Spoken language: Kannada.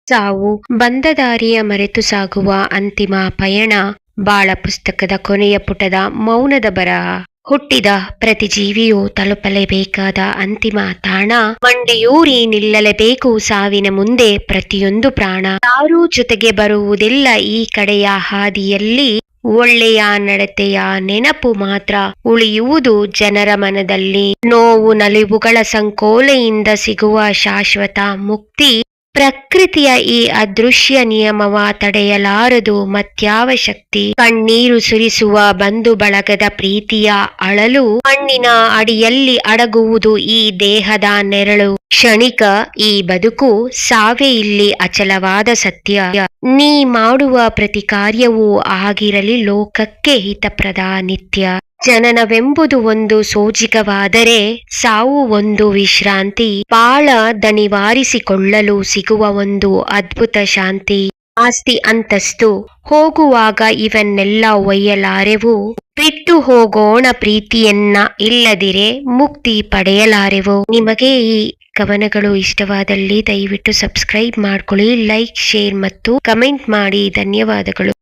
ಸಾವು ಬಂದ ದಾರಿಯ ಮರೆತು ಸಾಗುವ ಅಂತಿಮ ಪಯಣ. ಬಾಳ ಪುಸ್ತಕದ ಕೊನೆಯ ಪುಟದ ಮೌನದ ಬರಹ. ಹುಟ್ಟಿದ ಪ್ರತಿ ಜೀವಿಯೂ ತಲುಪಲೇಬೇಕಾದ ಅಂತಿಮ ತಾಣ. ಮಂಡಿಯೂರಿ ನಿಲ್ಲಲೇಬೇಕು ಸಾವಿನ ಮುಂದೆ ಪ್ರತಿಯೊಂದು ಪ್ರಾಣ. ಯಾರೂ ಜೊತೆಗೆ ಬರುವುದಿಲ್ಲ ಈ ಕಡೆಯ ಹಾದಿಯಲ್ಲಿ. ಒಳ್ಳೆಯ ನಡತೆಯ ನೆನಪು ಮಾತ್ರ ಉಳಿಯುವುದು ಜನರ ಮನದಲ್ಲಿ. ನೋವು ನಲಿವುಗಳ ಸಂಕೋಲೆಯಿಂದ ಸಿಗುವ ಶಾಶ್ವತ ಮುಕ್ತಿ. ಪ್ರಕೃತಿಯ ಈ ಅದೃಶ್ಯ ನಿಯಮವ ತಡೆಯಲಾರದು ಮತ್ಯಾವ ಶಕ್ತಿ. ಕಣ್ಣೀರು ಸುರಿಸುವ ಬಂಧು ಬಳಗದ ಪ್ರೀತಿಯ ಅಳಲು. ಮಣ್ಣಿನ ಅಡಿಯಲ್ಲಿ ಅಡಗುವುದು ಈ ದೇಹದ ನೆರಳು. ಕ್ಷಣಿಕ ಈ ಬದುಕು, ಸಾವೇ ಇಲ್ಲಿ ಅಚಲವಾದ ಸತ್ಯ. ನೀ ಮಾಡುವ ಪ್ರತಿ ಕಾರ್ಯವೂ ಆಗಿರಲಿ ಲೋಕಕ್ಕೆ ಹಿತಪ್ರದ ನಿತ್ಯ. ಜನನವೆಂಬುದು ಒಂದು ಸೋಜಿಗವಾದರೆ ಸಾವು ಒಂದು ವಿಶ್ರಾಂತಿ. ಬಾಳ ದಣಿವಾರಿಸಿಕೊಳ್ಳಲು ಸಿಗುವ ಒಂದು ಅದ್ಭುತ ಶಾಂತಿ. ಆಸ್ತಿ ಅಂತಸ್ತು ಹೋಗುವಾಗ ಇವನ್ನೆಲ್ಲ ಒಯ್ಯಲಾರೆವು. ಬಿಟ್ಟು ಹೋಗೋಣ ಪ್ರೀತಿಯನ್ನ, ಇಲ್ಲದಿರೆ ಮುಕ್ತಿ ಪಡೆಯಲಾರೆವು. ನಿಮಗೆ ಈ ಕವನಗಳು ಇಷ್ಟವಾದಲ್ಲಿ ದಯವಿಟ್ಟು ಸಬ್ಸ್ಕ್ರೈಬ್ ಮಾಡ್ಕೊಳ್ಳಿ, ಲೈಕ್, ಶೇರ್ ಮತ್ತು ಕಮೆಂಟ್ ಮಾಡಿ. ಧನ್ಯವಾದಗಳು.